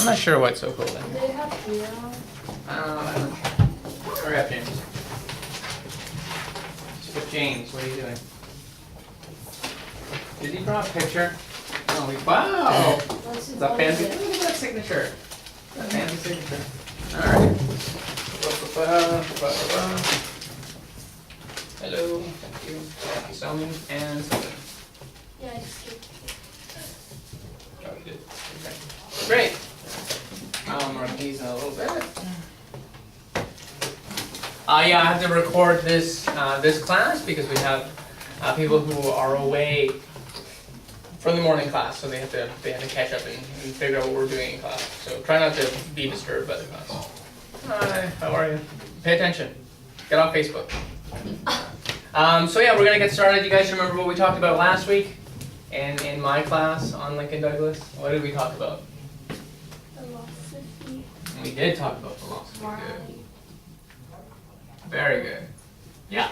I'm not sure what's so cool then. Do they have Hero? I don't know. Hurry up, James. But James, what are you doing? Did he draw a picture? Oh, wow! Let's Is that fancy? Look at that signature. That fancy signature. Alright. Hello. Thank you. Thank you, Selman. And Selman. Yeah, I just skipped. Oh, you did. Okay. Great. I'll mark these in a little bit. Yeah, I have to record this this class because we have people who are away from the morning class, so they have to catch up and figure out what we're doing in class. So try not to be disturbed by the class. Hi, how are you? Pay attention. Get off Facebook. So yeah, we're gonna get started. You guys remember what we talked about last week in my class on Lincoln Douglas? What did we talk about? Philosophy. We did talk about philosophy. Good. Morality. Very good. Yeah.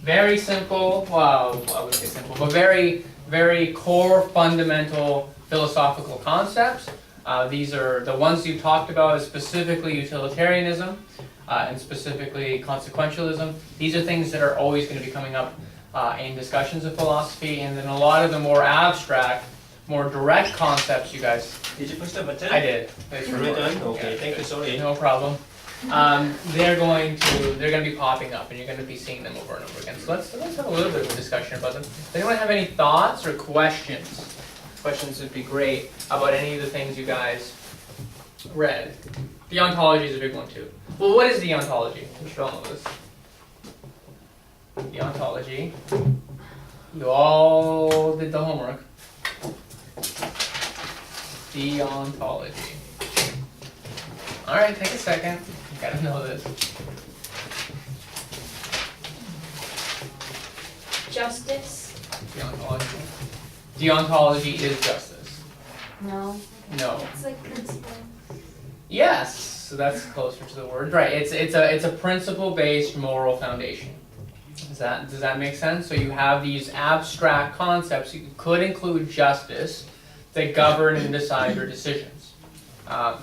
Very simple, well, I wouldn't say simple, but very, very core fundamental philosophical concepts. These are the ones you talked about, is specifically utilitarianism and specifically consequentialism. These are things that are always going to be coming up in discussions of philosophy, and then a lot of the more abstract, more direct concepts, you guys. Did you push the button? I did. Thanks for We're done? recording. Okay, Yeah, thank you, good. sorry. No problem. They're going to be popping up, and you're going to be seeing them over and over again. So let's have a little bit of a discussion about them. Does anyone have any thoughts or questions? Questions would be great about any of the things you guys read. Deontology is a big one too. Well, what is deontology? You should all know this. Deontology. You all did the homework. Deontology. All right, take a second. You gotta know this. Justice? Deontology. Deontology is justice. No. No. It's like principle. Yes, so that's closer to the word. Right. It's a principle-based moral foundation. Does that make sense? So you have these abstract concepts. You could include justice that govern and decide your decisions.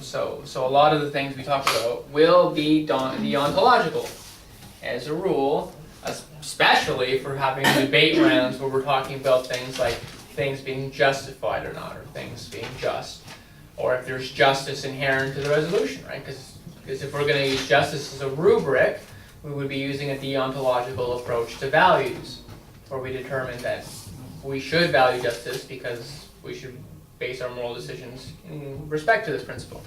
So a lot of the things we talk about will be deontological, as a rule, especially if we're having debate rounds where we're talking about things like things being justified or not, or things being just, or if there's justice inherent to the resolution, right? Because if we're going to use justice as a rubric, we would be using a deontological approach to values, where we determine that we should value justice because we should base our moral decisions in respect to this principle.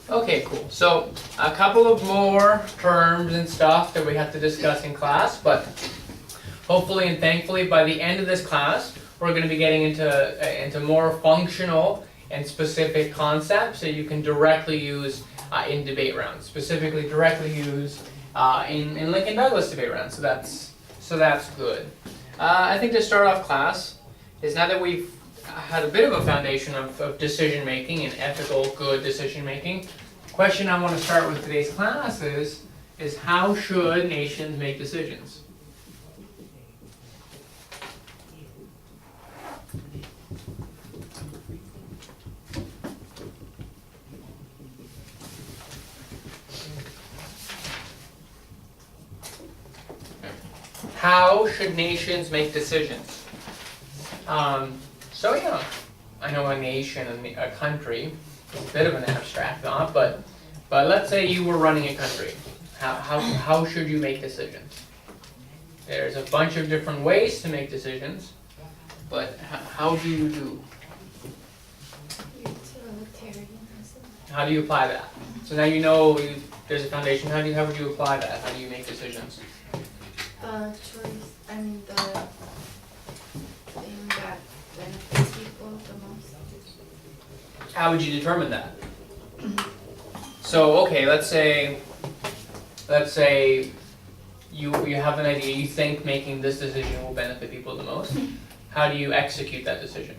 Okay, cool. So a couple of more terms and stuff that we have to discuss in class, but hopefully and thankfully by the end of this class, we're going to be getting into more functional and specific concepts that you can directly use in debate rounds, specifically directly use in Lincoln Douglas debate rounds. So that's good. I think to start off class is, now that we've had a bit of a foundation of decision making and ethical good decision making, the question I want to start with today's class is how should nations make decisions? How should nations make decisions? So yeah, I know a nation and a country is a bit of an abstract thought, but let's say you were running a country. How should you make decisions? There's a bunch of different ways to make decisions, but how do you do? Utilitarianism. How do you apply that? So now you know there's a foundation. How would you apply that? How do you make decisions? The thing that benefits people the most. How would you determine that? So okay, let's say you have an idea, you think making this decision will benefit people the most. How do you execute that decision?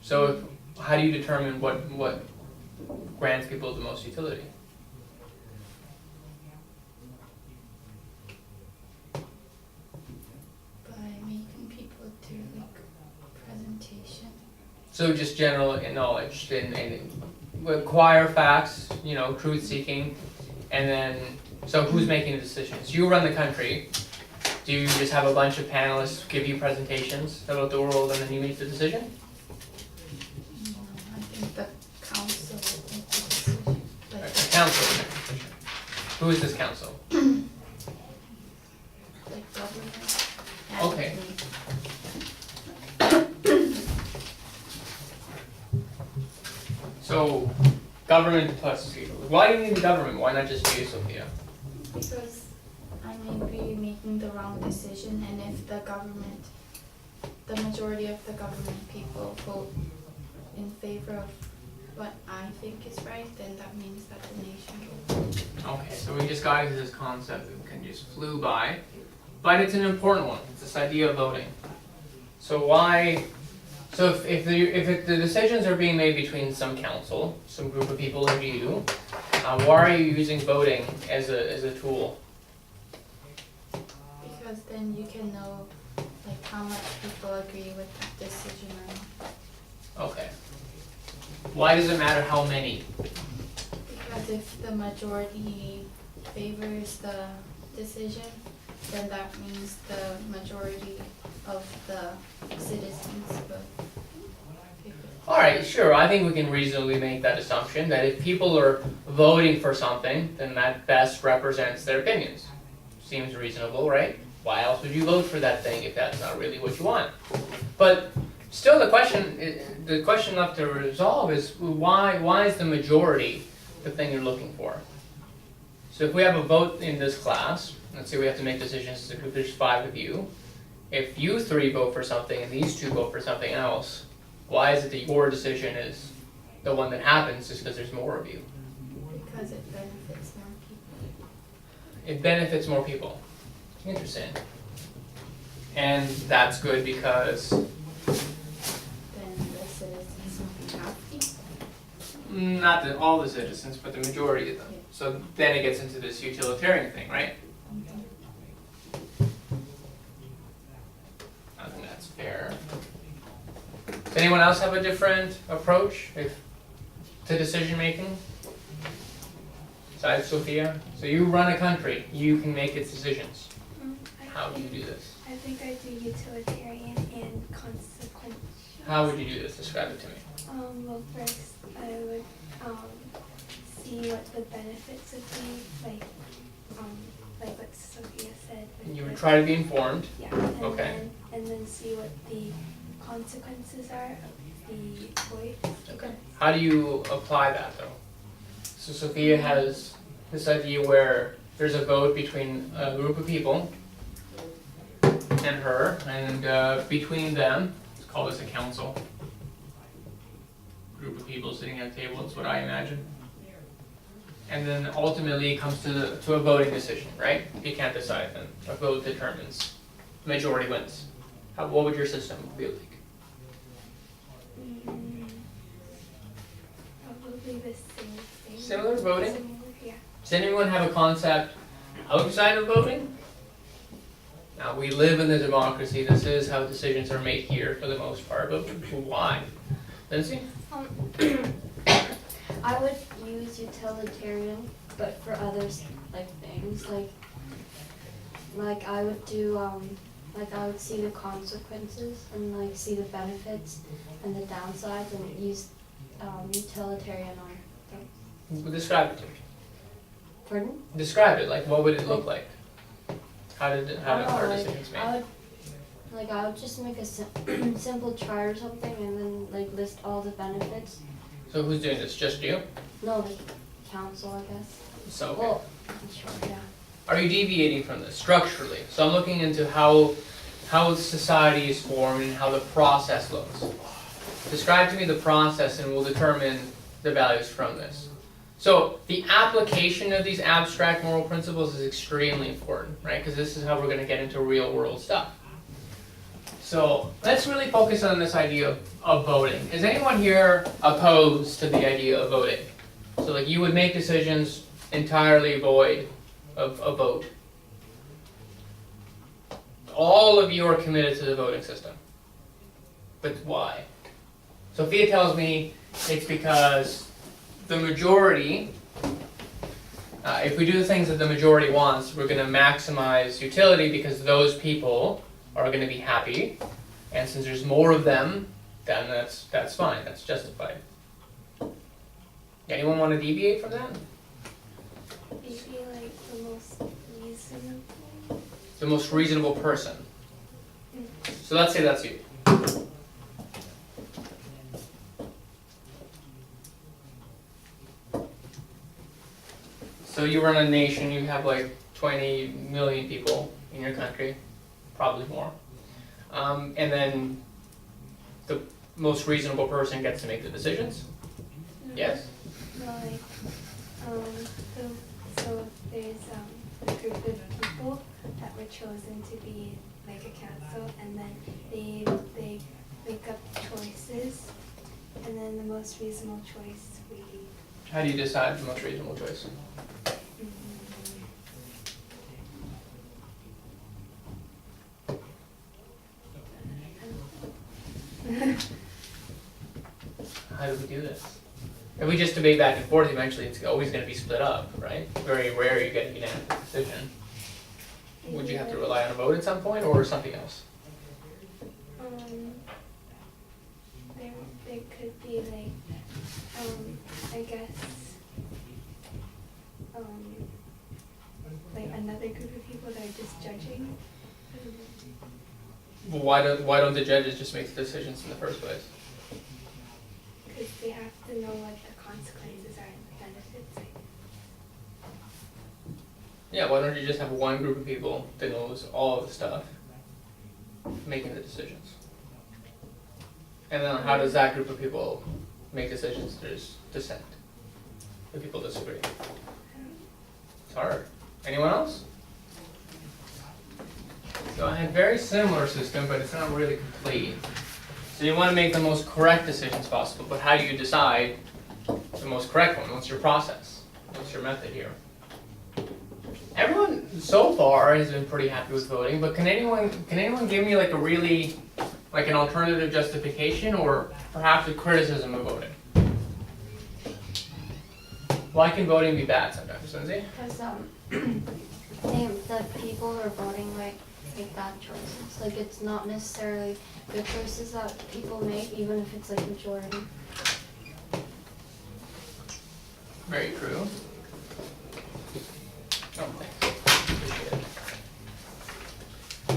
So how do you determine what grants people the most utility? By making people do like presentation. So just general knowledge and acquire facts, truth seeking, and then, so who's making the decisions? You run the country. Do you just have a bunch of panelists give you presentations about the world and then you make the decision? No, I think the council will make the decision. The Like, council will make the decision. Who is this council? like government. Okay. and So, government plus people. Why do you need the government? Why not just you, Sophia? Because I may be making the wrong decision, and if the government, the majority of the government people vote in favor of what I think is right, then that means that the nation will. Okay, so we just got into this concept that kind of just flew by, but it's an important one. It's this idea of voting. So why? So if the decisions are being made between some council, some group of people like you, why are you using voting as a tool? Because then you can know like how much people agree with that decision or not. Okay. Why does it matter how many? Because if the majority favors the decision, then that means the majority of the citizens will favor it. Alright, sure, I think we can reasonably make that assumption that if people are voting for something, then that best represents their opinions. Seems reasonable, right? Why else would you vote for that thing if that's not really what you want? But still the question left to resolve is why is the majority the thing you're looking for? So if we have a vote in this class, let's say we have to make decisions as a group, there's 5 of you. If you 3 vote for something and these 2 vote for something else, why is it that your decision is the one that happens just because there's more of you? Because it benefits more people. It benefits more people. Interesting. And that's good because Then the citizens will be happy. not all the citizens, but the majority of them. Yeah. So then it gets into this utilitarian thing, right? I think that's fair. Does anyone else have a different approach to decision making? Besides Sophia? So you run a country, you can make its decisions. How do you do this? I think I do utilitarian and consequential. How would you do this? Describe it to me. Well, first I would see what the benefits would be, like what Sophia said. with You would the- try to be informed. Yeah. And Okay. and then see what the consequences are of the choice. Okay. How do you apply that though? So Sophia has this idea where there's a vote between a group of people and her, and between them, let's call this a council. Group of people sitting at a table, that's what I imagine. And then ultimately it comes to a voting decision, right? If you can't decide, then a vote determines. Majority wins. What would your system be like? Probably the same thing. Similar voting? Similar, yeah. Does anyone have a concept outside of voting? Now, we live in a democracy, this is how decisions are made here for the most part, but why? Lindsay? I would use utilitarian, but for others like things like I would do like I would see the consequences and like see the benefits and the downsides and use utilitarian on them. Describe it to me. Pardon? Describe it, like what would it look like? How are like, decisions made? I would just make a simple chart or something and then like list all the benefits. So who's doing this, just you? No, the council, I guess. So, okay. Well, sure, yeah. Are you deviating from this structurally? So I'm looking into how society is formed and how the process looks. Describe to me the process and we'll determine the values from this. So the application of these abstract moral principles is extremely important, right? Because this is how we're going to get into real world stuff. So let's really focus on this idea of voting. Is anyone here opposed to the idea of voting? So like you would make decisions entirely void of a vote. All of you are committed to the voting system. But why? Sophia tells me it's because the majority, if we do the things that the majority wants, we're going to maximize utility because those people are going to be happy, and since there's more of them, then that's fine, that's justified. Anyone want to deviate from that? Maybe like the most reasonable. The most reasonable person. So let's say that's you. So you run a nation, you have like 20 million people in your country, probably more. And then the most reasonable person gets to make the decisions? Yes? No, like, so there's a group of people that were chosen to be like a council, and then they make up choices, and then the most reasonable choice we. How do you decide the most reasonable choice? How do we do this? If we just debate back and forth, eventually it's always going to be split up, right? Very rare you get a unanimous decision. Would you have to rely on a vote at some point, or something else? There could be like, I guess, like another group of people that are just judging. Well, why don't the judges just make the decisions in the first place? Because they have to know what the consequences are and the benefits. Like, Yeah, why don't you just have one group of people that knows all of the stuff making the decisions? And then how does that group of people make decisions? There's dissent. The people disagree. It's hard. Anyone else? So I had a very similar system, but it's not really complete. So you want to make the most correct decisions possible, but how do you decide the most correct one? What's your process? What's your method here? Everyone so far has been pretty happy with voting, but can anyone give me like a really, like an alternative justification or perhaps a criticism of voting? Why can voting be bad sometimes, Lindsay? Because the people who are voting make bad choices. Like it's not necessarily good choices that people make, even if it's like majority. Very true. Oh, thanks. Appreciate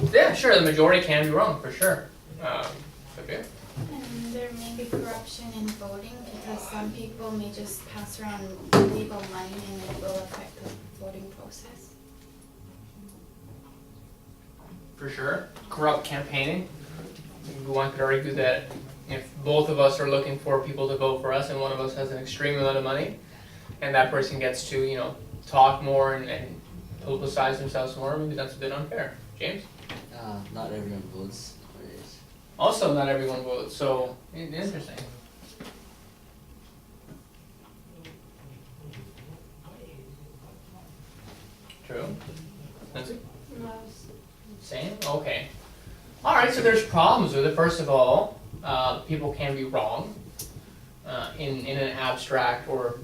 it. Yeah, sure, the majority can be wrong, for sure. Okay. And there may be corruption in voting because some people may just pass around illegal money and it will affect the voting process. For sure. Corrupt campaigning. One could argue that if both of us are looking for people to vote for us and one of us has an extreme amount of money and that person gets to, talk more and publicize themselves more, maybe that's a bit unfair. James? Not everyone votes nowadays. Also, not everyone votes, so interesting. True. Nancy? Same? Okay. Alright, so there's problems with it. First of all, people can be wrong in an abstract or,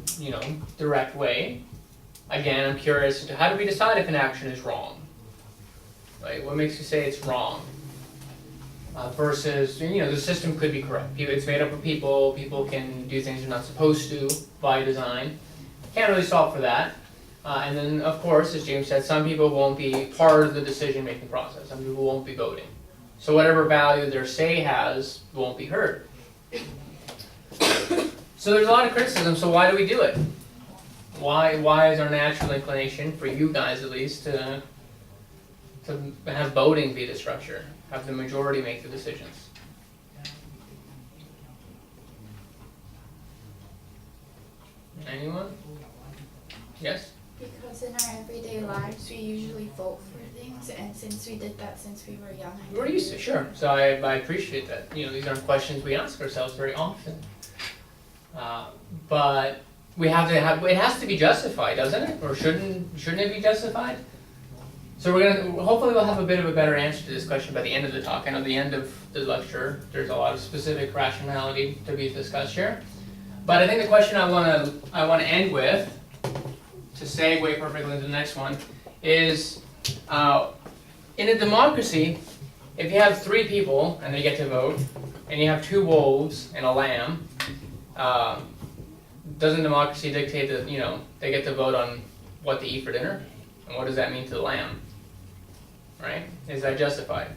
direct way. Again, I'm curious as to how do we decide if an action is wrong? Right? What makes you say it's wrong? Versus, the system could be correct. It's made up of people. People can do things they're not supposed to by design. Can't really solve for that. And then, of course, as James said, some people won't be part of the decision-making process. Some people won't be voting. So whatever value their say has won't be heard. So there's a lot of criticism, so why do we do it? Why is our natural inclination, for you guys at least, to have voting be the structure? Have the majority make the decisions? Anyone? Yes? Because in our everyday lives, we usually vote for things, and since we did that since we were young, We're used to, sure. So I appreciate that. These aren't questions we ask ourselves very often. But we have to it has to be justified, doesn't it? Or shouldn't it be justified? So hopefully we'll have a bit of a better answer to this question by the end of the talk. I know at the end of the lecture, there's a lot of specific rationality to be discussed here. But I think the question I want to end with, to segue perfectly into the next one, is in a democracy, if you have 3 people and they get to vote, and you have 2 wolves and a lamb, doesn't democracy dictate that they get to vote on what to eat for dinner? And what does that mean to the lamb? Right? Is that justified?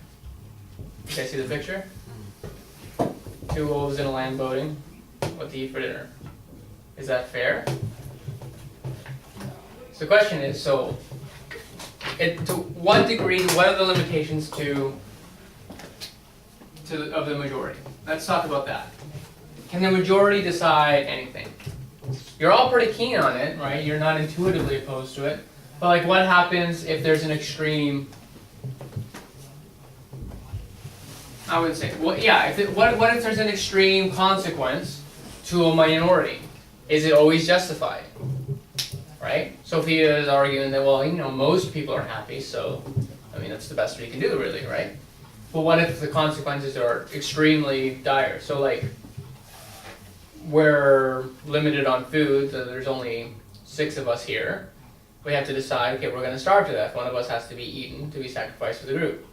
You guys see the picture? 2 wolves and a lamb voting what to eat for dinner. Is that fair? So the question is, to what degree, what are the limitations of the majority? Let's talk about that. Can the majority decide anything? You're all pretty keen on it, right? You're not intuitively opposed to it. But like, what happens if there's an extreme? I would say, what if there's an extreme consequence to a minority? Is it always justified? Right? Sophia is arguing that, well, most people are happy, so, that's the best we can do, really, right? But what if the consequences are extremely dire? So, like, we're limited on food, so there's only 6 of us here. We have to decide, okay, we're going to starve to death. One of us has to be eaten to be sacrificed for the group.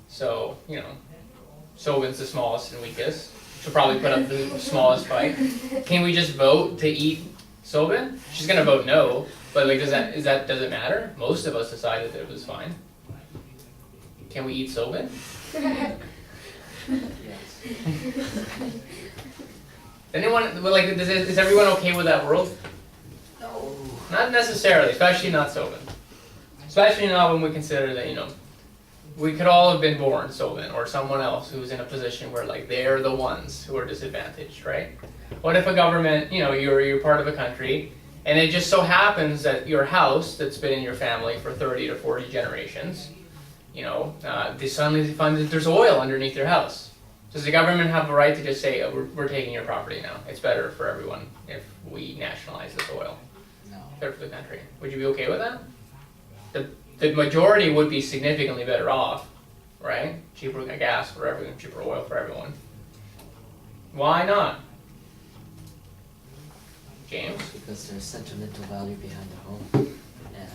So, Sobin's the smallest and weakest. She'll probably put up the smallest fight. Can we just vote to eat Sobin? She's going to vote no, but like, does it matter? Most of us decided that it was fine. Can we eat Sobin? Is everyone okay with that world? No. Not necessarily, especially not Sobin. Especially not when we consider that, we could all have been born Sobin or someone else who's in a position where like they're the ones who are disadvantaged, right? What if a government, you're part of a country, and it just so happens that your house that's been in your family for 30 to 40 generations, they suddenly find that there's oil underneath your house. Does the government have a right to just say, oh, we're taking your property now? It's better for everyone if we nationalize this oil. No. Better for the country. Would you be okay with that? The majority would be significantly better off, right? Cheaper gas for everyone, cheaper oil for everyone. Why not? James? Because there's sentimental value behind the home. And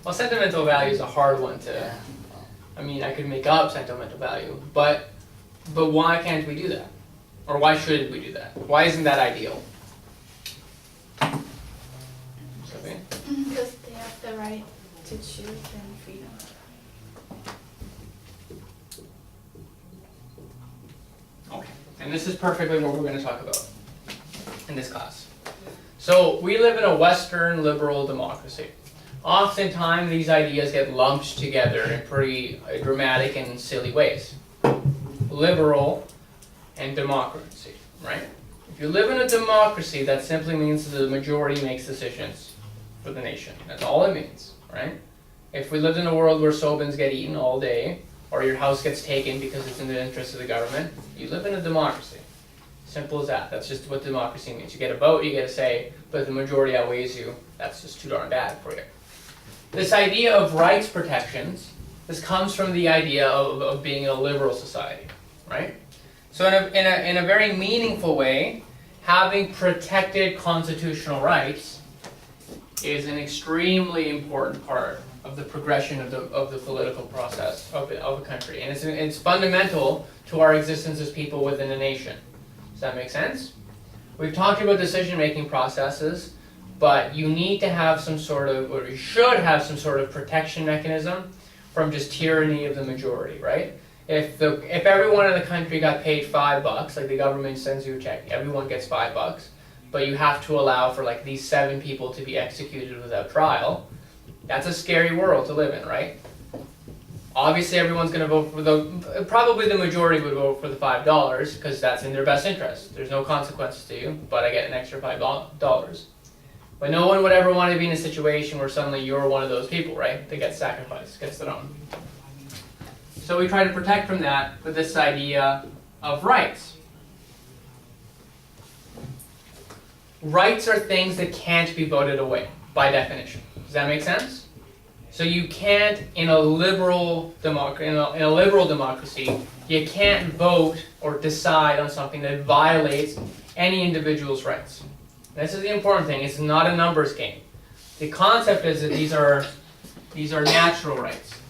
Well, sentimental value is a hard one to... yeah, well, I could make up sentimental value, but why can't we do that? Or why shouldn't we do that? Why isn't that ideal? Sophie? Because they have the right to choose and freedom. Okay, and this is perfectly what we're going to talk about in this class. So we live in a Western liberal democracy. Oftentimes these ideas get lumped together in pretty dramatic and silly ways. Liberal and democracy, right? If you live in a democracy, that simply means that the majority makes decisions for the nation. That's all it means, right? If we lived in a world where Sobins get eaten all day, or your house gets taken because it's in the interest of the government, you live in a democracy. Simple as that. That's just what democracy means. You get a vote, you get a say, but if the majority outweighs you, that's just too darn bad for you. This idea of rights protections, this comes from the idea of being in a liberal society, right? So in a very meaningful way, having protected constitutional rights is an extremely important part of the progression of the political process of a country. And it's fundamental to our existence as people within a nation. Does that make sense? We've talked about decision-making processes, but you need to have some sort of, or you should have some sort of protection mechanism from just tyranny of the majority, right? If everyone in the country got paid $5, like the government sends you a check, everyone gets $5, but you have to allow for like these 7 people to be executed without trial, that's a scary world to live in, right? Obviously everyone's going to vote for probably the majority would vote for the $5 because that's in their best interest. There's no consequences to you, but I get an extra $5. But no one would ever want to be in a situation where suddenly you're one of those people, right? That gets sacrificed, gets thrown. So we try to protect from that with this idea of rights. Rights are things that can't be voted away, by definition. Does that make sense? So you can't, in a liberal democracy, you can't vote or decide on something that violates any individual's rights. This is the important thing. It's not a numbers game. The concept is that these are natural rights.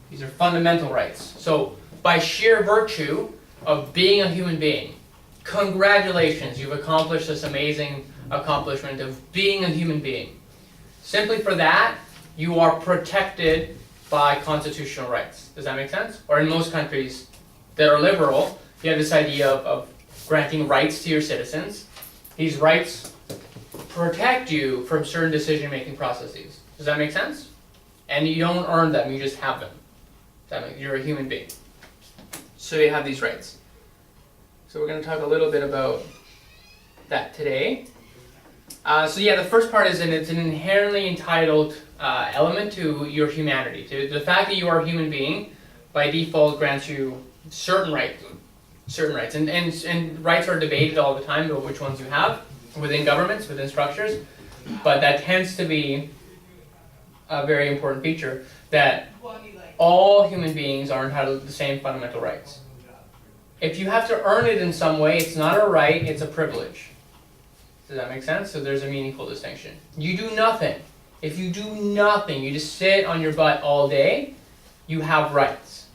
These are fundamental rights. So by sheer virtue of being a human being, congratulations, you've accomplished this amazing accomplishment of being a human being. Simply for that, you are protected by constitutional rights. Does that make sense? Or in most countries that are liberal, you have this idea of granting rights to your citizens. These rights protect you from certain decision-making processes. Does that make sense? And you don't earn them, you just have them. You're a human being. So you have these rights. So we're going to talk a little bit about that today. So yeah, the first part is that it's an inherently entitled element to your humanity. To the fact that you are a human being, by default, grants you certain rights. And rights are debated all the time about which ones you have within governments, within structures. But that tends to be a very important feature, that all human beings are entitled to the same fundamental rights. If you have to earn it in some way, it's not a right, it's a privilege. Does that make sense? So there's a meaningful distinction. You do nothing. If you do nothing, you just sit on your butt all day, you have rights.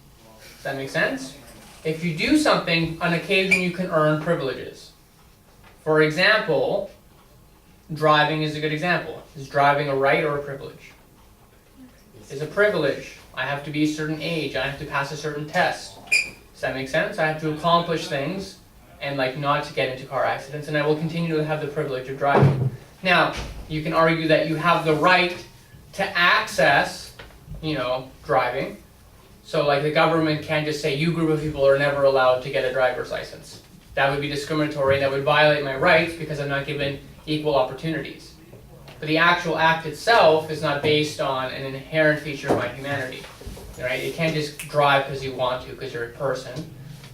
Does that make sense? If you do something, on occasion you can earn privileges. For example, driving is a good example. Is driving a right or a privilege? It's a privilege. I have to be a certain age. I have to pass a certain test. Does that make sense? I have to accomplish things and not to get into car accidents, and I will continue to have the privilege of driving. Now, you can argue that you have the right to access, driving. So the government can't just say, you group of people are never allowed to get a driver's license. That would be discriminatory, and that would violate my rights because I'm not given equal opportunities. But the actual act itself is not based on an inherent feature of my humanity. Right? You can't just drive because you want to, because you're a person.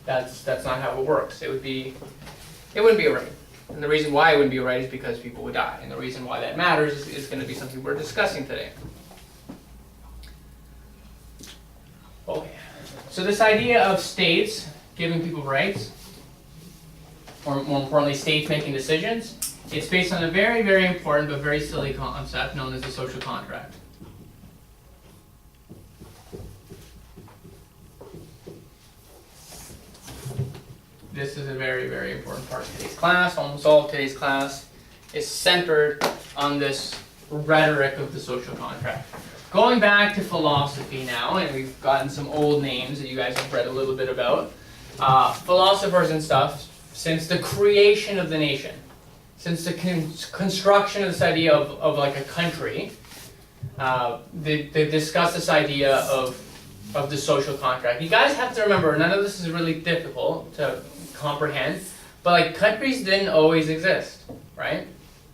That's not how it works. It wouldn't be a right. And the reason why it wouldn't be a right is because people would die. And the reason why that matters is going to be something we're discussing today. Okay. So this idea of states giving people rights, or more importantly, states making decisions, it's based on a very, very important but very silly concept known as the social contract. This is a very, very important part of today's class. Almost all of today's class is centered on this rhetoric of the social contract. Going back to philosophy now, and we've gotten some old names that you guys have read a little bit about. Philosophers and stuff, since the creation of the nation, since the construction of this idea of a country, they discuss this idea of the social contract. You guys have to remember, none of this is really difficult to comprehend, but countries didn't always exist, right?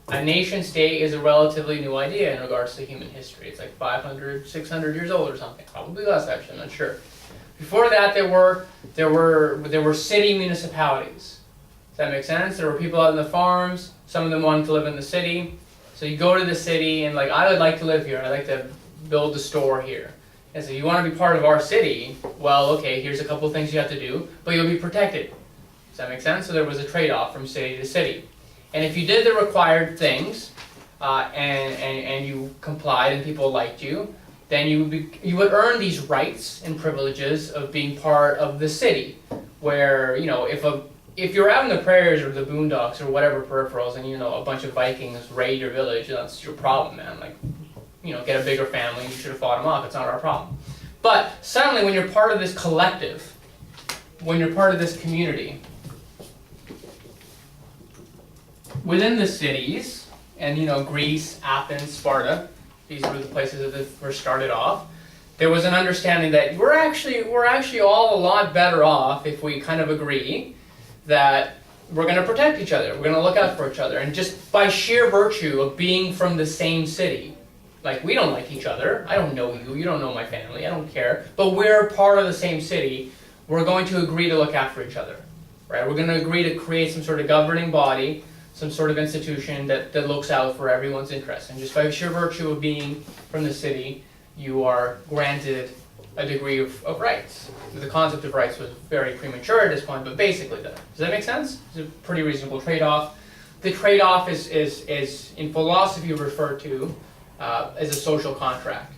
A nation state is a relatively new idea in regards to human history. It's 500, 600 years old or something. Probably less, actually, I'm not sure. Before that, there were city municipalities. Does that make sense? There were people out in the farms. Some of them wanted to live in the city. So you go to the city and I would like to live here. I'd like to build a store here. And so you want to be part of our city. Well, okay, here's a couple of things you have to do, but you'll be protected. Does that make sense? So there was a trade-off from city to city. And if you did the required things, and you complied and people liked you, then you would earn these rights and privileges of being part of the city. Where, if you're out in the prairies or the boondocks or whatever peripherals and a bunch of Vikings raid your village, that's your problem, man. Get a bigger family, you should have fought them off, it's not our problem. But suddenly when you're part of this collective, when you're part of this community, within the cities, and Greece, Athens, Sparta, these were the places that first started off, there was an understanding that we're actually all a lot better off if we kind of agree that we're going to protect each other, we're going to look out for each other, and just by sheer virtue of being from the same city, we don't like each other, I don't know you, you don't know my family, I don't care, but we're part of the same city, we're going to agree to look after each other, right? We're going to agree to create some sort of governing body some sort of institution that looks out for everyone's interests. And just by sheer virtue of being from the city, you are granted a degree of rights. The concept of rights was very premature at this point, but basically that. Does that make sense? It's a pretty reasonable trade-off. The trade-off is in philosophy referred to as a social contract.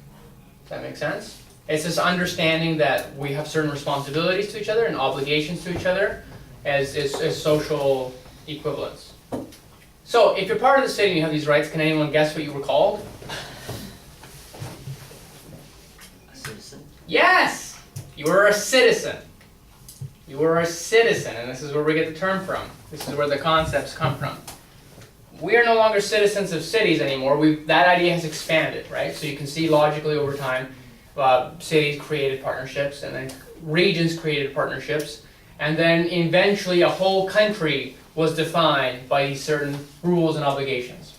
Does that make sense? It's this understanding that we have certain responsibilities to each other and obligations to each other as social equivalents. So, if you're part of the city and you have these rights, can anyone guess what you were called? A citizen. Yes! You were a citizen. You were a citizen, and this is where we get the term from. This is where the concepts come from. We are no longer citizens of cities anymore. That idea has expanded, right? So you can see logically over time, cities created partnerships, and then regions created partnerships, and then eventually a whole country was defined by these certain rules and obligations.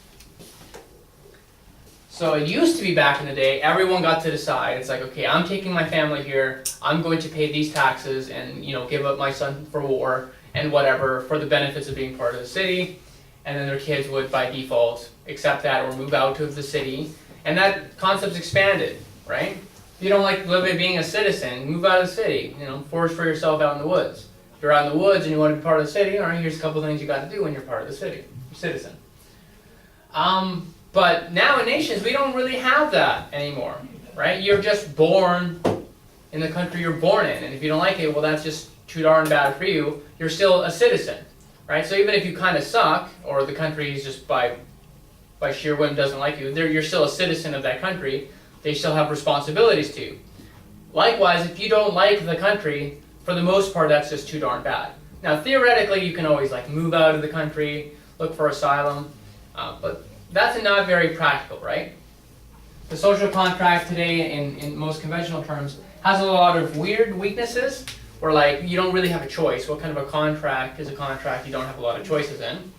So it used to be back in the day, everyone got to decide. It's like, okay, I'm taking my family here, I'm going to pay these taxes and give up my son for war and whatever for the benefits of being part of the city. And then their kids would, by default, accept that or move out of the city. And that concept's expanded, right? If you don't like being a citizen, move out of the city. Forage for yourself out in the woods. If you're out in the woods and you want to be part of the city, all right, here's a couple things you got to do when you're part of the city. You're a citizen. But now in nations, we don't really have that anymore, right? You're just born in the country you're born in. And if you don't like it, well, that's just too darn bad for you. You're still a citizen. Right? So even if you kind of suck, or the country is just by sheer whim doesn't like you, you're still a citizen of that country. They still have responsibilities to you. Likewise, if you don't like the country, for the most part, that's just too darn bad. Now, theoretically, you can always move out of the country, look for asylum, but that's not very practical, right? The social contract today, in most conventional terms, has a lot of weird weaknesses. Where you don't really have a choice. What kind of a contract is a contract you don't have a lot of choices in?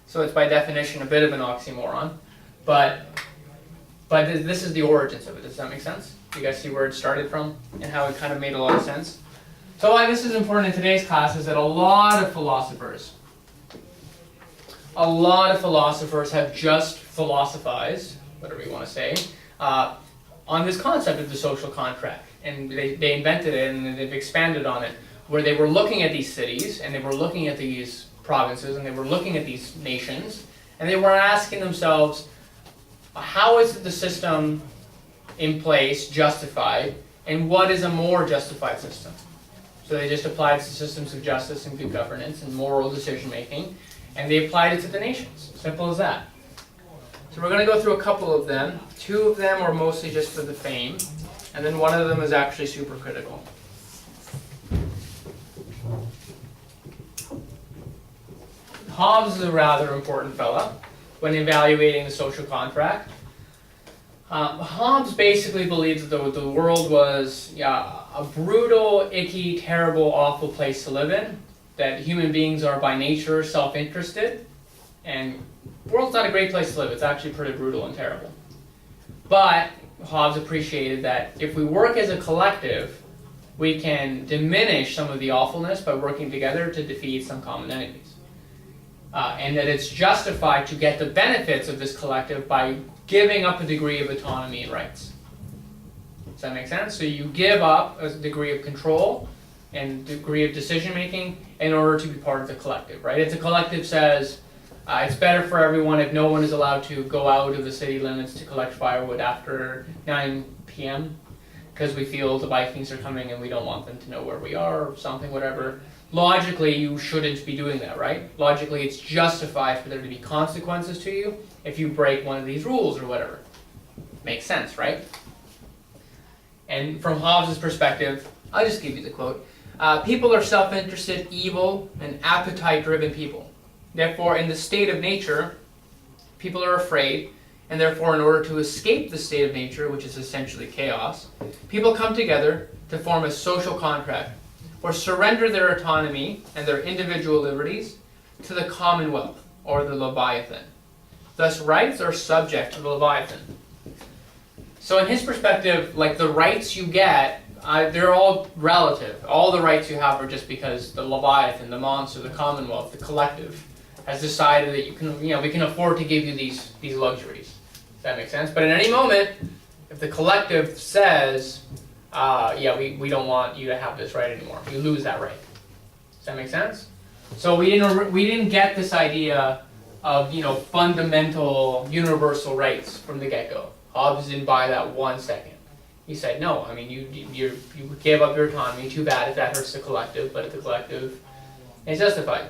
So it's by definition a bit of an oxymoron. But this is the origins of it. Does that make sense? You guys see where it started from and how it kind of made a lot of sense? So why this is important in today's class is that a lot of philosophers have just philosophized, whatever you want to say, on this concept of the social contract. And they invented it and they've expanded on it, where they were looking at these cities and they were looking at these provinces and they were looking at these nations and they were asking themselves, how is the system in place justified and what is a more justified system? So they just applied systems of justice and good governance and moral decision making, and they applied it to the nations. Simple as that. So we're going to go through a couple of them. Two of them are mostly just for the fame. And then one of them is actually super critical. Hobbes is a rather important fella when evaluating the social contract. Hobbes basically believes that the world was a brutal, icky, terrible, awful place to live in, that human beings are by nature self-interested, and the world's not a great place to live. It's actually pretty brutal and terrible. But Hobbes appreciated that if we work as a collective, we can diminish some of the awfulness by working together to defeat some common enemies. And that it's justified to get the benefits of this collective by giving up a degree of autonomy and rights. Does that make sense? So you give up a degree of control and degree of decision making in order to be part of the collective, right? If the collective says, it's better for everyone if no one is allowed to go out of the city limits to collect firewood after 9 p.m. because we feel the Vikings are coming and we don't want them to know where we are or something, whatever. Logically, you shouldn't be doing that, right? Logically, it's justified for there to be consequences to you if you break one of these rules or whatever. Makes sense, right? And from Hobbes' perspective, I'll just give you the quote. People are self-interested, evil, and appetite-driven people. Therefore, in the state of nature, people are afraid, and therefore in order to escape the state of nature, which is essentially chaos, people come together to form a social contract, or surrender their autonomy and their individual liberties to the commonwealth, or the Leviathan. Thus, rights are subject to the Leviathan. So in his perspective, the rights you get, they're all relative. All the rights you have are just because the Leviathan, the monster, the commonwealth, the collective, has decided that you can, we can afford to give you these luxuries. Does that make sense? But at any moment, if the collective says, yeah, we don't want you to have this right anymore, you lose that right. Does that make sense? So we didn't get this idea of fundamental universal rights from the get-go. Hobbes didn't buy that 1 second. He said, no, I mean, you gave up your autonomy, too bad if that hurts the collective, but if the collective is justified.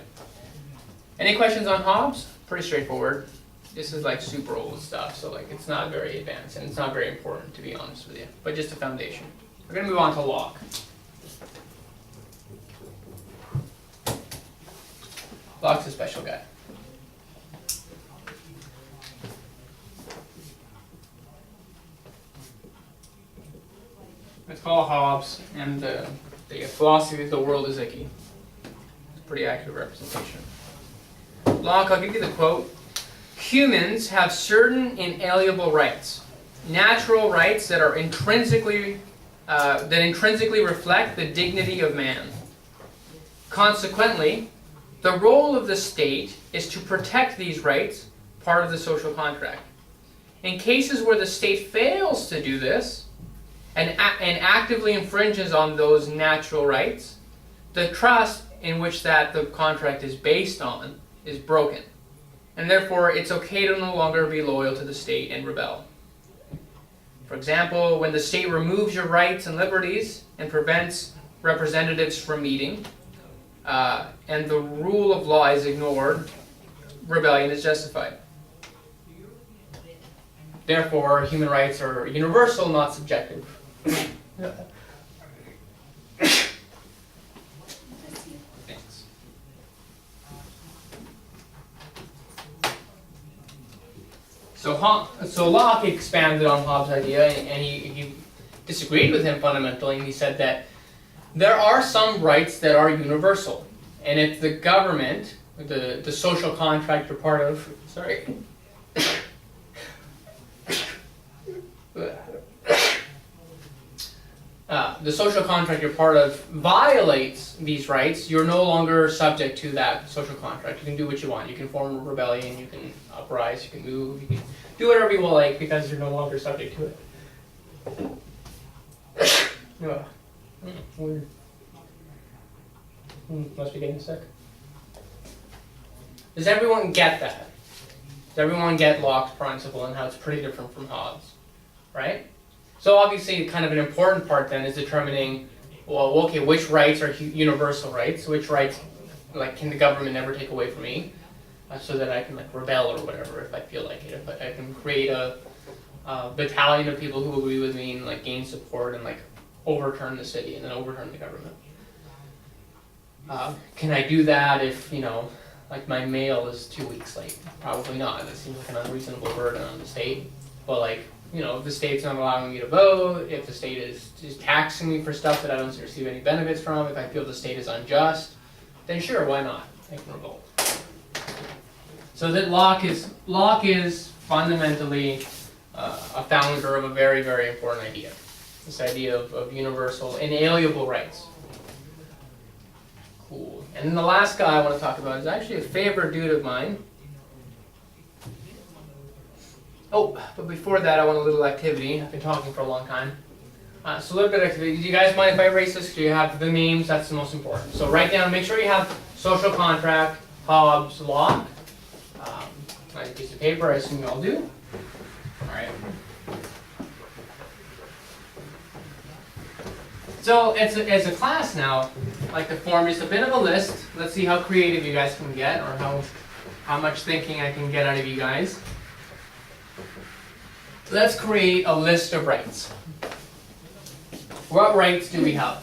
Any questions on Hobbes? Pretty straightforward. This is like super old stuff, so like it's not very advanced and it's not very important, to be honest with you, but just a foundation. We're going to move on to Locke. Locke's a special guy. Let's call Hobbes and the philosophy of the world is icky. It's a pretty accurate representation. Locke, I'll give you the quote. Humans have certain inalienable rights, natural rights that are intrinsically reflect the dignity of man. Consequently, the role of the state is to protect these rights, part of the social contract. In cases where the state fails to do this, and actively infringes on those natural rights, the trust in which the contract is based on is broken. And therefore, it's okay to no longer be loyal to the state and rebel. For example, when the state removes your rights and liberties and prevents representatives from meeting, and the rule of law is ignored, rebellion is justified. Therefore, human rights are universal, not subjective. Thanks. So Locke expanded on Hobbes' idea, and he disagreed with him fundamentally, and he said that there are some rights that are universal, and if the government, the social contract you're part of, the social contract you're part of violates these rights, you're no longer subject to that social contract. You can do what you want. You can form a rebellion, you can uprise, you can move, you can do whatever you like because you're no longer subject to it. Weird. Must be getting sick. Does everyone get that? Does everyone get Locke's principle and how it's pretty different from Hobbes? Right? So obviously kind of an important part then is determining, well, okay, which rights are universal rights? Which rights, like, can the government never take away from me? So that I can like rebel or whatever if I feel like it. If I can create a battalion of people who agree with me and like gain support and like overturn the city and then overturn the government. Can I do that if, like my mail is 2 weeks late? Probably not. That seems like an unreasonable burden on the state. But like, if the state's not allowing me to vote, if the state is taxing me for stuff that I don't receive any benefits from, if I feel the state is unjust, then sure, why not? I can revolt. So that Locke is fundamentally a founder of a very, very important idea. This idea of universal, inalienable rights. Cool. And then the last guy I want to talk about is actually a favorite dude of mine. Oh, but before that I want a little activity. I've been talking for a long time. So a little bit of activity. Do you guys mind if I erase this? Do you have the names? That's the most important. So write down, make sure you have social contract, Hobbes, Locke. Nice piece of paper, I assume you all do. Alright. So as a class now, I'd like to form just a bit of a list. Let's see how creative you guys can get, or how much thinking I can get out of you guys. Let's create a list of rights. What rights do we have?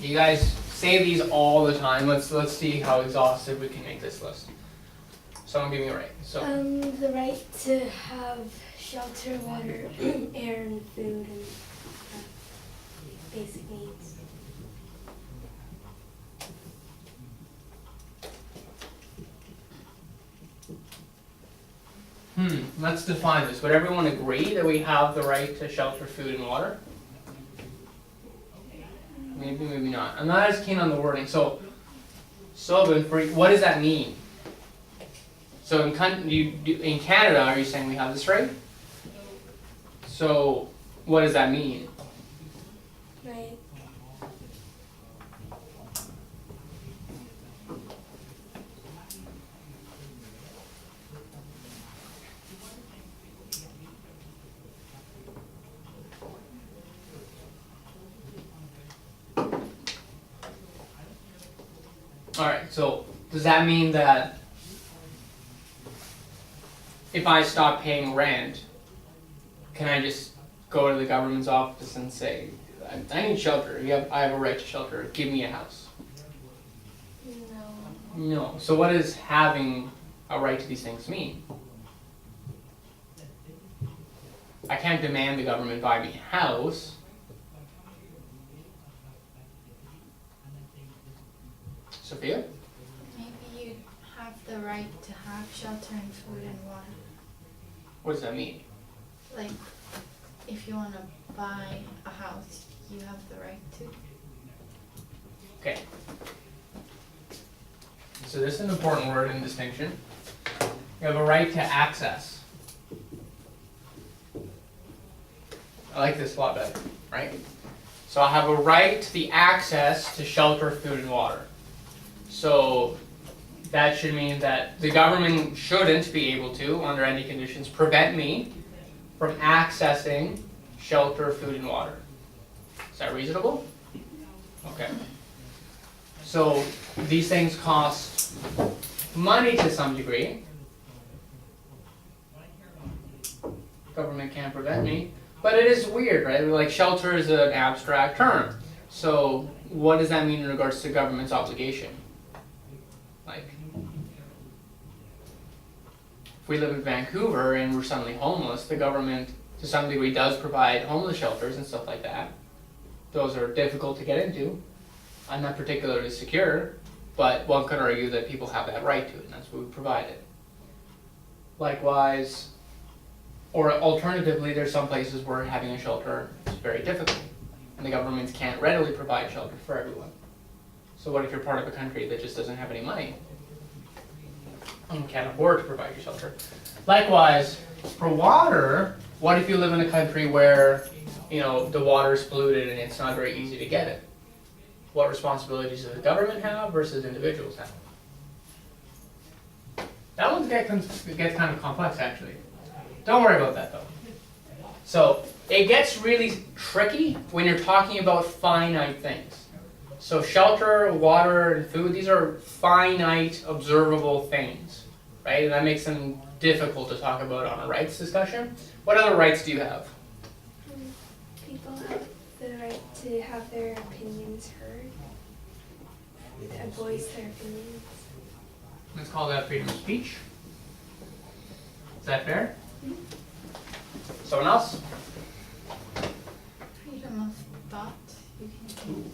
You guys say these all the time. Let's see how exhaustive we can make this list. Someone give me a right. So The right to have shelter, water, air, and food, and basic needs. Let's define this. Would everyone agree that we have the right to shelter, food, and water? maybe, maybe not. I'm not as keen on the wording. So then what does that mean? So in Canada, are you saying we have this right? So what does that mean? Right. Alright, so does that mean that if I stop paying rent, can I just go to the government's office and say, I need shelter, I have a right to shelter, give me a house? No. No. So what does having a right to these things mean? I can't demand the government buy me a house. Sophia? Maybe you have the right to have shelter and food and water. What does that mean? Like, if you want to buy a house, you have the right to. Okay. So this is an important word in distinction. You have a right to access. I like this a lot better, right? So I have a right to the access to shelter, food, and water. So that should mean that the government shouldn't be able to, under any conditions, prevent me from accessing shelter, food, and water. Is that reasonable? Okay. So these things cost money to some degree. Government can't prevent me. But it is weird, right? Like shelter is an abstract term. So what does that mean in regards to government's obligation? Like, if we live in Vancouver and we're suddenly homeless, the government to some degree does provide homeless shelters and stuff like that. Those are difficult to get into. I'm not particularly secure, but one could argue that people have that right to it, and that's what we provided. Likewise, or alternatively, there's some places where having a shelter is very difficult, and the governments can't readily provide shelter for everyone. So what if you're part of a country that just doesn't have any money and can't afford to provide you shelter? Likewise, for water, what if you live in a country where, the water is polluted and it's not very easy to get it? What responsibilities does the government have versus individuals have? That one gets kind of complex, actually. Don't worry about that, though. So it gets really tricky when you're talking about finite things. So shelter, water, and food, these are finite, observable things, right? And that makes them difficult to talk about on a rights discussion. What other rights do you have? People have the right to have their opinions heard, to voice their opinions. Let's call that freedom of speech. Is that fair? Someone else? Freedom of thought. You can.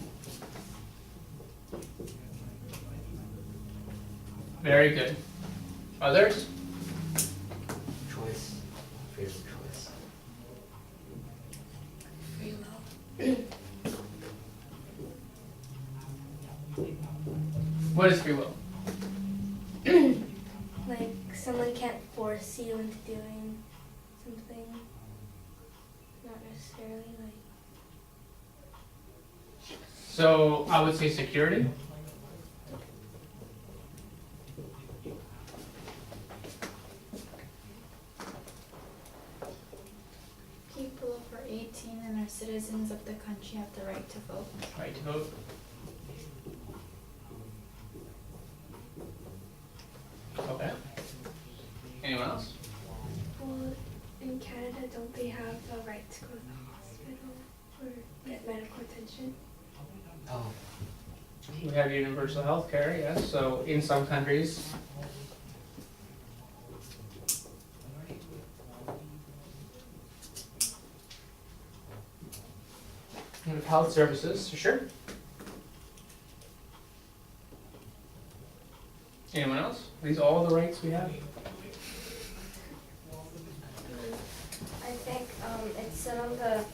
Very good. Others? Choice. Freedom of choice. Free will. What is free will? Like, someone can't force you into doing something. Not necessarily, like... So I would say security. People over 18 and are citizens of the country have the right to vote. Right to vote. Okay. Anyone else? Well, in Canada, don't they have the right to go to the hospital or get medical attention? Oh, We have universal health care, yes. So in some countries, we have health services, sure. Anyone else? These are all the rights we have. I think it said on the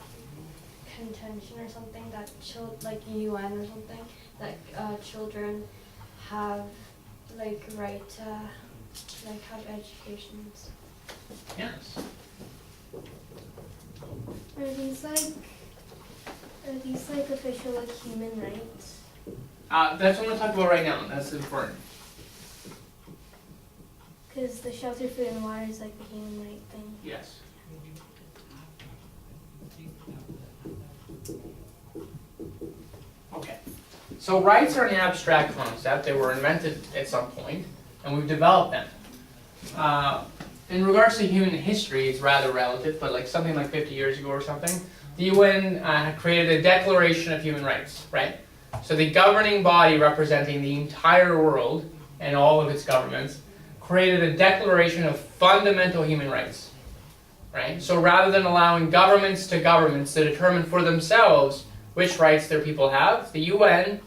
contention or something that like UN or something that children have like right to like have education and stuff. Yes. Are these like official like human rights? That's what I'm gonna talk about right now. That's important. Because the shelter, food, and water is like the human right thing. Yes. Okay. So rights are an abstract concept. They were invented at some point, and we've developed them. In regards to human history, it's rather relative, but like something like 50 years ago or something, the UN created a Declaration of Human Rights, right? So the governing body representing the entire world and all of its governments created a Declaration of Fundamental Human Rights, right? So rather than allowing governments to determine for themselves which rights their people have, the UN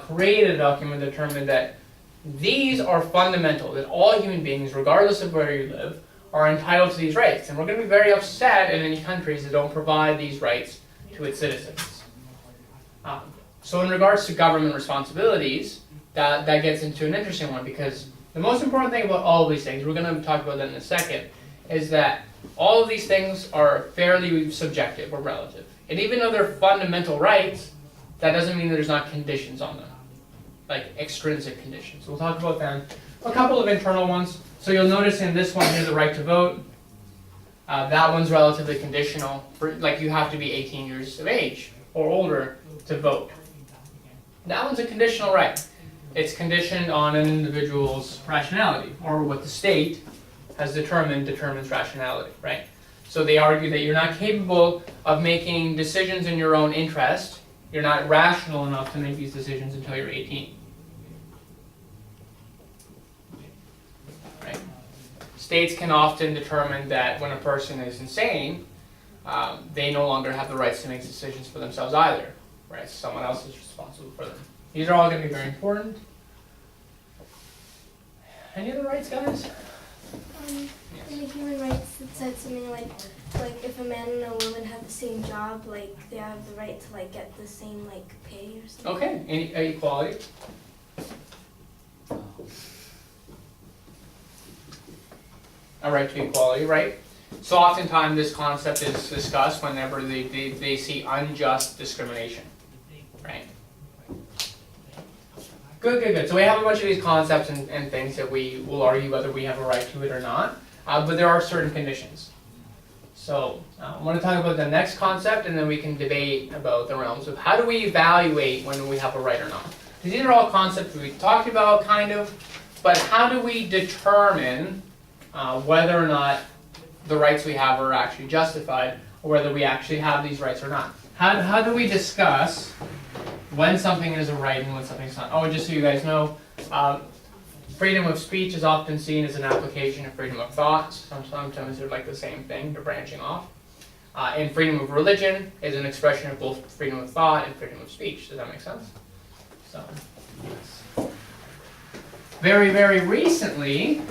created a document that determined that these are fundamental, that all human beings, regardless of where you live, are entitled to these rights. And we're going to be very upset in any countries that don't provide these rights to its citizens. So in regards to government responsibilities, that gets into an interesting one, because the most important thing about all of these things, we're going to talk about that in a second, is that all of these things are fairly subjective or relative. And even though they're fundamental rights, that doesn't mean that there's not conditions on them, like extrinsic conditions. We'll talk about them. A couple of internal ones. So you'll notice in this one here, the right to vote. That one's relatively conditional. Like you have to be 18 years of age or older to vote. That one's a conditional right. It's conditioned on an individual's rationality, or what the state has determines rationality, right? So they argue that you're not capable of making decisions in your own interest. You're not rational enough to make these decisions until you're 18. Right? States can often determine that when a person is insane, they no longer have the rights to make decisions for themselves either. Right? Someone else is responsible for them. These are all going to be very important. Any other rights, guys? In the human rights, it said something like if a man and a woman have the same job, like they have the right to like get the same like pay or something. Okay. Any equality? A right to equality, right? So oftentimes this concept is discussed whenever they see unjust discrimination, right? Good. So we have a bunch of these concepts and things that we will argue whether we have a right to it or not, but there are certain conditions. So I want to talk about the next concept, and then we can debate about the realms of how do we evaluate when we have a right or not. These are all concepts we talked about, kind of, but how do we determine whether or not the rights we have are actually justified, or whether we actually have these rights or not? How do we discuss when something is a right and when something's not? Oh, just so you guys know, freedom of speech is often seen as an application of freedom of thought. Sometimes they're like the same thing, they're branching off. And freedom of religion is an expression of both freedom of thought and freedom of speech. Does that make sense? So, yes. Very, very recently,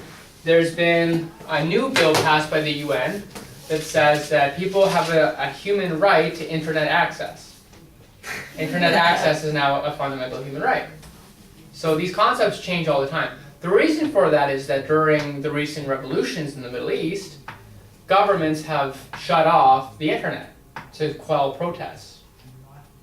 there's been a new bill passed by the UN that says that people have a human right to internet access. Internet access is now a fundamental human right. So these concepts change all the time. The reason for that is that during the recent revolutions in the Middle East, governments have shut off the internet to quell protests.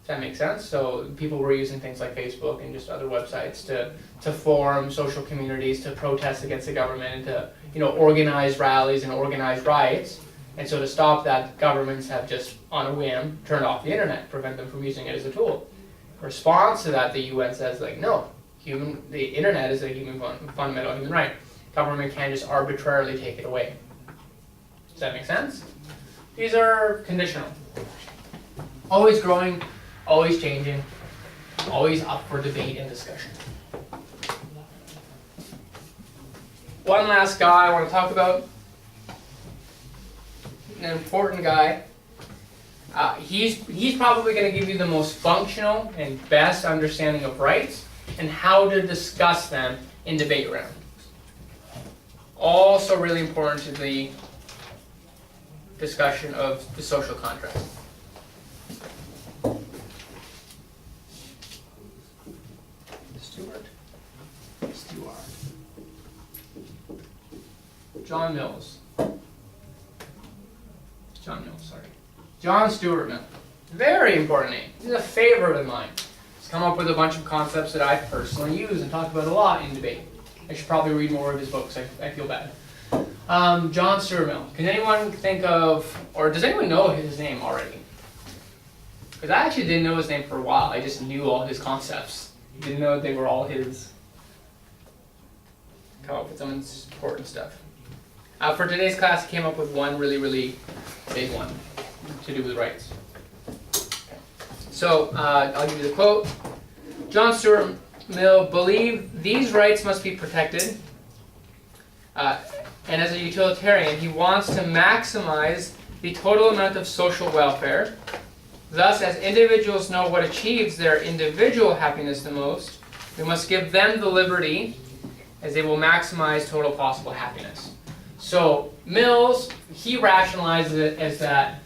Does that make sense? So people were using things like Facebook and just other websites to form social communities, to protest against the government, and to organize rallies and organize riots. And so to stop that, governments have just, on a whim, turned off the internet, prevent them from using it as a tool. In response to that, the UN says, like, no, the internet is a fundamental human right. Government can't just arbitrarily take it away. Does that make sense? These are conditional. Always growing, always changing, always up for debate and discussion. One last guy I want to talk about. An important guy. He's probably going to give you the most functional and best understanding of rights and how to discuss them in debate round. Also really important to the discussion of the social contract. John Mills. Sorry. John Stuart Mill. Very important name. He's a favorite of mine. He's come up with a bunch of concepts that I personally use and talk about a lot in debate. I should probably read more of his books. I feel bad. John Stuart Mill. Can anyone think of, or does anyone know his name already? Because I actually didn't know his name for a while. I just knew all his concepts. Didn't know they were all his. Come up with some important stuff. For today's class, I came up with one really, really big one to do with rights. So I'll give you the quote. John Stuart Mill believed these rights must be protected, and as a utilitarian, he wants to maximize the total amount of social welfare. Thus, as individuals know what achieves their individual happiness the most, we must give them the liberty as they will maximize total possible happiness. So Mills, he rationalizes it as that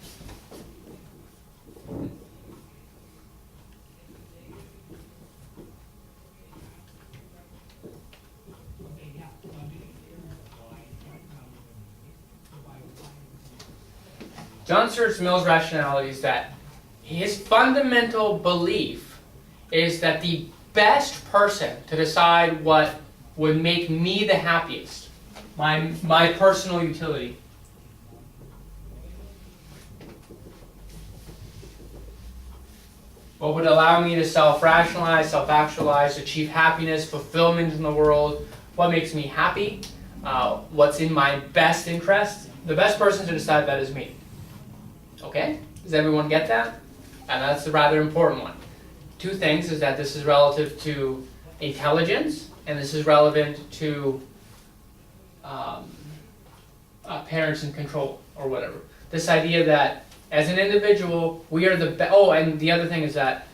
John Stuart Mill's rationality is that his fundamental belief is that the best person to decide what would make me the happiest, my personal utility, what would allow me to self-rationalize, self-actualize, achieve happiness, fulfillment in the world, what makes me happy, what's in my best interest, the best person to decide that is me. Okay? Does everyone get that? And that's a rather important one. Two things is that this is relative to intelligence, and this is relevant to parents in control, or whatever. This idea that as an individual, we are the best. Oh, and the other thing is that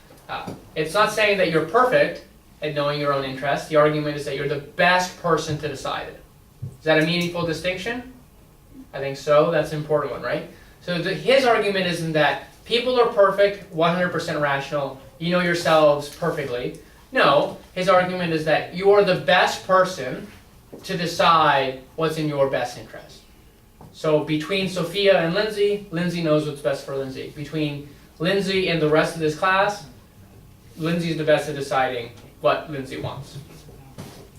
it's not saying that you're perfect at knowing your own interests. The argument is that you're the best person to decide it. Is that a meaningful distinction? I think so. That's an important one, right? So his argument isn't that people are perfect, 100% rational, you know yourselves perfectly. No, his argument is that you are the best person to decide what's in your best interest. So between Sophia and Lindsay, Lindsay knows what's best for Lindsay. Between Lindsay and the rest of this class, Lindsay's the best at deciding what Lindsay wants.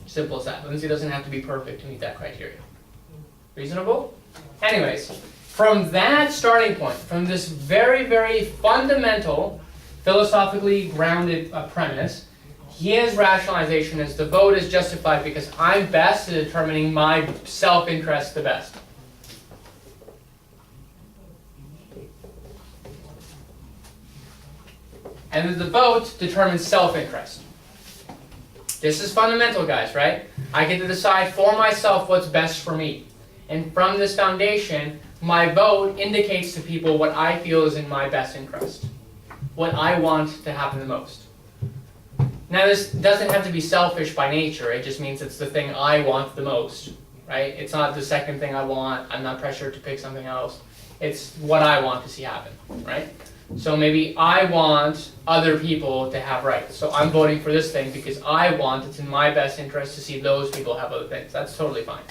Simple as that. Lindsay doesn't have to be perfect to meet that criteria. Reasonable? Anyways, from that starting point, from this very, very fundamental, philosophically grounded premise, his rationalization is the vote is justified because I'm best at determining my self-interest the best. And then the vote determines self-interest. This is fundamental, guys, right? I get to decide for myself what's best for me. And from this foundation, my vote indicates to people what I feel is in my best interest. What I want to happen the most. Now, this doesn't have to be selfish by nature. It just means it's the thing I want the most, right? It's not the second thing I want. I'm not pressured to pick something else. It's what I want to see happen, right? So maybe I want other people to have rights. So I'm voting for this thing because I want, it's in my best interest to see those people have other things. That's totally fine.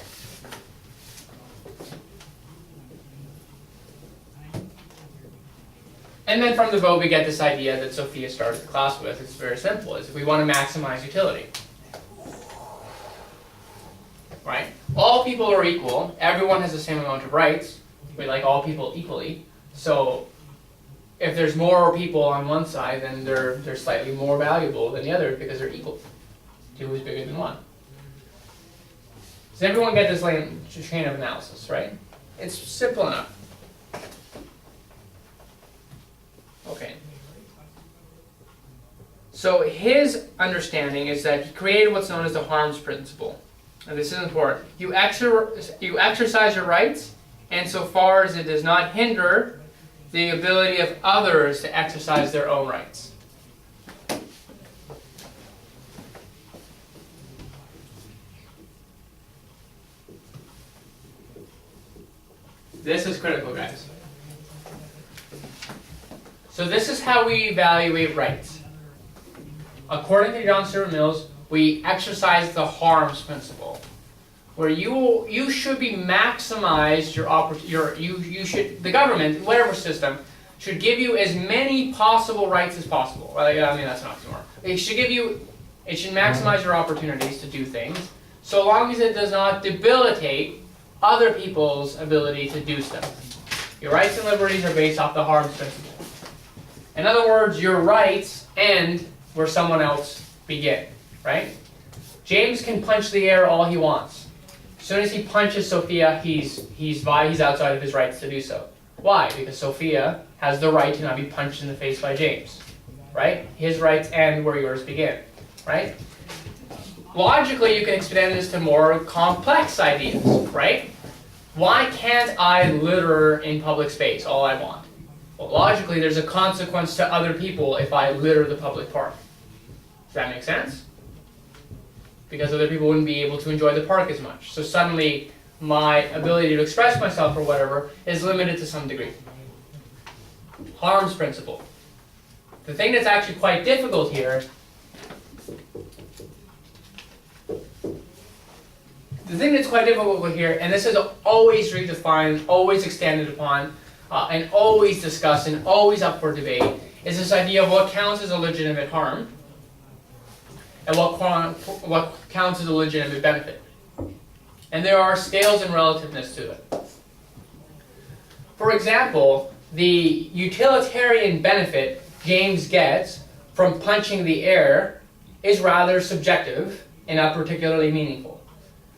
And then from the vote we get this idea that Sophia started the class with. It's very simple. Is we want to maximize utility. Right? All people are equal. Everyone has the same amount of rights. We like all people equally. So if there's more people on one side, then they're slightly more valuable than the other because they're equal. 2 is bigger than 1. Does everyone get this chain of analysis, right? It's simple enough. Okay. So his understanding is that he created what's known as the harms principle. And this is important. You exercise your rights insofar as it does not hinder the ability of others to exercise their own rights. This is critical, guys. So this is how we evaluate rights. According to John Stuart Mills, we exercise the harms principle. where you should be maximized the government, whatever system, should give you as many possible rights as possible. Well, I mean, that's not too hard. It should maximize your opportunities to do things, so long as it does not debilitate other people's ability to do stuff. Your rights and liberties are based off the harms principle. In other words, your rights end where someone else begin, right? James can punch the air all he wants. As soon as he punches Sophia, he's outside of his rights to do so. Why? Because Sophia has the right to not be punched in the face by James, right? His rights end where yours begin, right? Logically, you can expand this to more complex ideas, right? Why can't I litter in public space all I want? Well, logically, there's a consequence to other people if I litter the public park. Does that make sense? Because other people wouldn't be able to enjoy the park as much. So suddenly, my ability to express myself or whatever is limited to some degree. Harms principle. The thing that's actually quite difficult here, and this is always redefined, always extended upon, and always discussed, and always up for debate, is this idea of what counts as a legitimate harm, and what counts as a legitimate benefit. And there are scales and relativeness to it. For example, the utilitarian benefit James gets from punching the air is rather subjective and not particularly meaningful.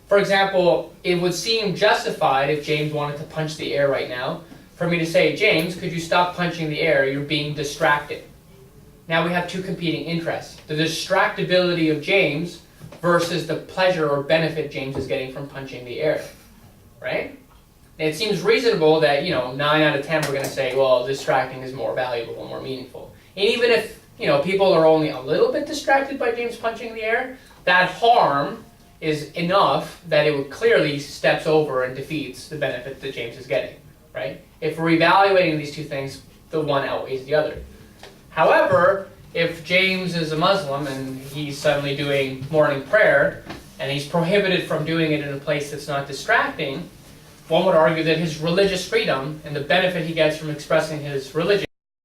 For example, it would seem justified if James wanted to punch the air right now, for me to say, James, could you stop punching the air? You're being distracted. Now we have two competing interests. The distractibility of James versus the pleasure or benefit James is getting from punching the air, right? And it seems reasonable that, 9 out of 10 we're going to say, well, distracting is more valuable and more meaningful. And even if, people are only a little bit distracted by James punching the air, that harm is enough that it would clearly steps over and defeats the benefit that James is getting, right? If we're evaluating these two things, the one outweighs the other. However, if James is a Muslim and he's suddenly doing morning prayer, and he's prohibited from doing it in a place that's not distracting, one would argue that his religious freedom and the benefit he gets from expressing his religion